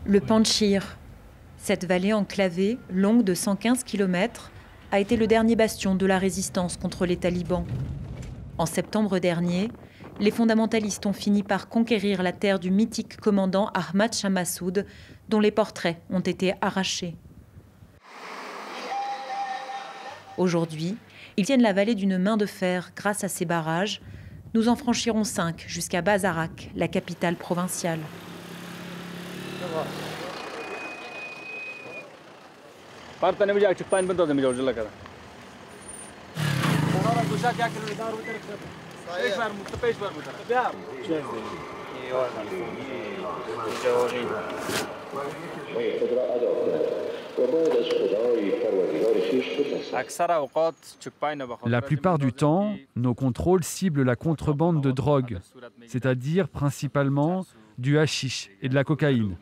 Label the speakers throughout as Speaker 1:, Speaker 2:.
Speaker 1: Le Panjshir, cette vallée enclavée, longue de 115 km, a été le dernier bastion de la résistance contre les talibans. En septembre dernier, les fondamentalistes ont fini par conquérir la terre du mythique commandant Ahmad Shah Massoud, dont les portraits ont été arrachés. Aujourd'hui, ils tiennent la vallée d'une main de fer grâce à ces barrages. Nous en franchirons 5 jusqu'à Bazarak, la capitale provinciale.
Speaker 2: La plupart du temps, nos contrôles ciblent la contrebande de drogue, c'est-à-dire principalement du hashish et de la cocaïne.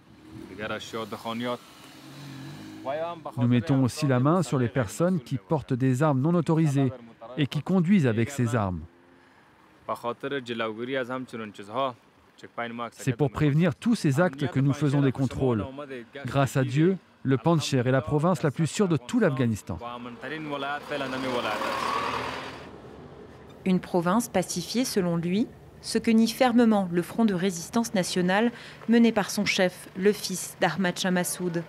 Speaker 2: Nous mettons aussi la main sur les personnes qui portent des armes non autorisées et qui conduisent avec ces armes. C'est pour prévenir tous ces actes que nous faisons des contrôles. Grâce à Dieu, le Panjshir est la province la plus sûre de tout l'Afghanistan.
Speaker 1: Une province pacifiée selon lui, ce que nie fermement le Front de résistance nationale mené par son chef, le fils d'Ahmad Shah Massoud.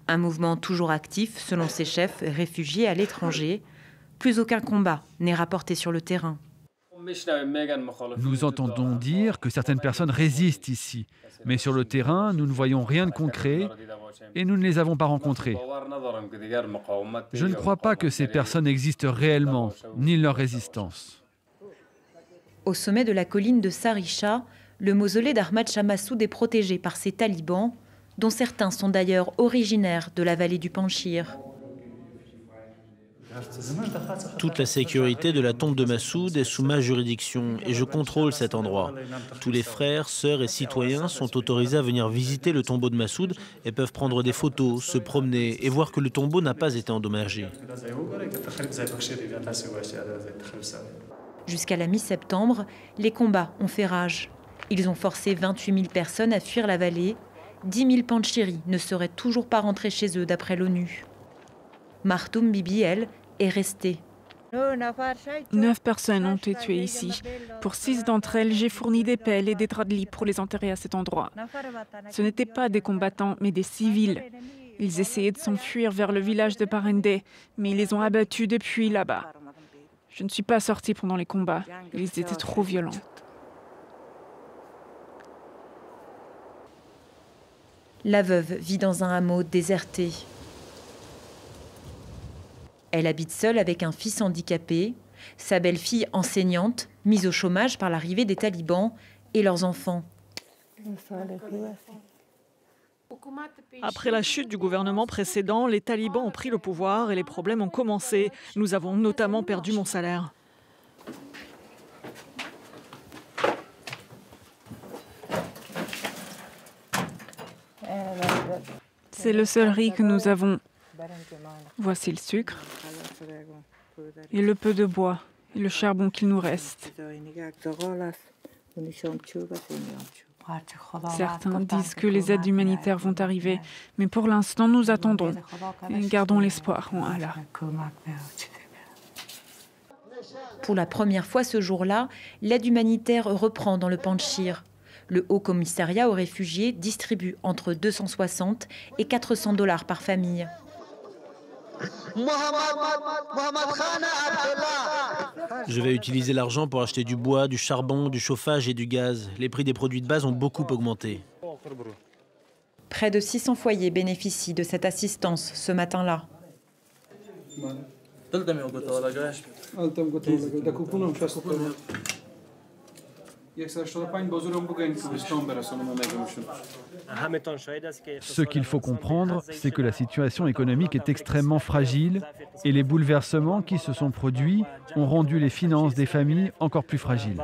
Speaker 1: Un mouvement toujours actif selon ses chefs réfugiés à l'étranger. Plus aucun combat n'est rapporté sur le terrain.
Speaker 2: Nous entendons dire que certaines personnes résistent ici, mais sur le terrain, nous ne voyons rien de concret et nous ne les avons pas rencontrées. Je ne crois pas que ces personnes existent réellement, ni leur résistance.
Speaker 1: Au sommet de la colline de Sarisha, le mausolée d'Ahmad Shah Massoud est protégé par ces talibans, dont certains sont d'ailleurs originaires de la vallée du Panjshir.
Speaker 3: Toute la sécurité de la tombe de Massoud est sous ma juridiction et je contrôle cet endroit. Tous les frères, sœurs et citoyens sont autorisés à venir visiter le tombeau de Massoud et peuvent prendre des photos, se promener et voir que le tombeau n'a pas été endommagé.
Speaker 1: Jusqu'à la mi-septembre, les combats ont fait rage. Ils ont forcé 28 000 personnes à fuir la vallée. 10 000 Panjshiris ne seraient toujours pas rentrés chez eux d'après l'ONU. Martoum Bibi, elle, est restée.
Speaker 4: 9 personnes ont été tuées ici. Pour 6 d'entre elles, j'ai fourni des pelles et des draps de lit pour les enterrer à cet endroit. Ce n'étaient pas des combattants, mais des civils. Ils essayaient de s'enfuir vers le village de Parendé, mais ils les ont abattus depuis là-bas. Je ne suis pas sortie pendant les combats. Ils étaient trop violents.
Speaker 1: La veuve vit dans un hameau déserté. Elle habite seule avec un fils handicapé, sa belle-fille enseignante, mise au chômage par l'arrivée des talibans, et leurs enfants.
Speaker 5: Après la chute du gouvernement précédent, les talibans ont pris le pouvoir et les problèmes ont commencé. Nous avons notamment perdu mon salaire.
Speaker 4: C'est le seul riz que nous avons. Voici le sucre et le peu de bois et le charbon qu'il nous reste. Certains disent que les aides humanitaires vont arriver, mais pour l'instant, nous attendons et gardons l'espoir en Allah.
Speaker 1: Pour la première fois ce jour-là, l'aide humanitaire reprend dans le Panjshir. Le Haut Commissariat aux réfugiés distribue entre 260 et 400 $ par famille.
Speaker 3: Je vais utiliser l'argent pour acheter du bois, du charbon, du chauffage et du gaz. Les prix des produits de base ont beaucoup augmenté.
Speaker 1: Près de 600 foyers bénéficient de cette assistance ce matin-là.
Speaker 2: Ce qu'il faut comprendre, c'est que la situation économique est extrêmement fragile et les bouleversements qui se sont produits ont rendu les finances des familles encore plus fragiles.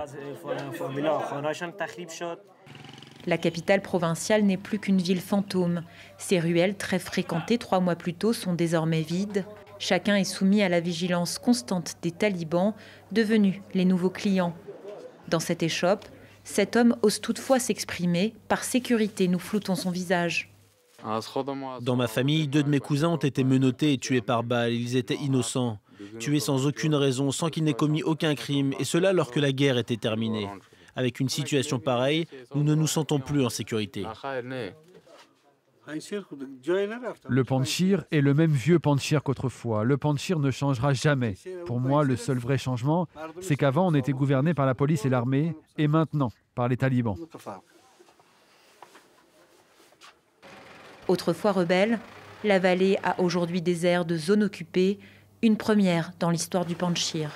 Speaker 1: La capitale provinciale n'est plus qu'une ville fantôme. Ses ruelles, très fréquentées 3 mois plus tôt, sont désormais vides. Chacun est soumis à la vigilance constante des talibans, devenus les nouveaux clients. Dans cette échoppe, cet homme ose toutefois s'exprimer. Par sécurité, nous floutons son visage.
Speaker 3: Dans ma famille, 2 de mes cousins ont été menottés et tués par balle. Ils étaient innocents, tués sans aucune raison, sans qu'ils n'aient commis aucun crime, et cela alors que la guerre était terminée. Avec une situation pareille, nous ne nous sentons plus en sécurité.
Speaker 2: Le Panchir est le même vieux Panchir qu'autrefois. Le Panchir ne changera jamais. Pour moi, le seul vrai changement, c'est qu'avant, on était gouverné par la police et l'armée, et maintenant, par les talibans.
Speaker 1: Autrefois rebelle, la vallée a aujourd'hui des airs de zone occupée, une première dans l'histoire du Panchir.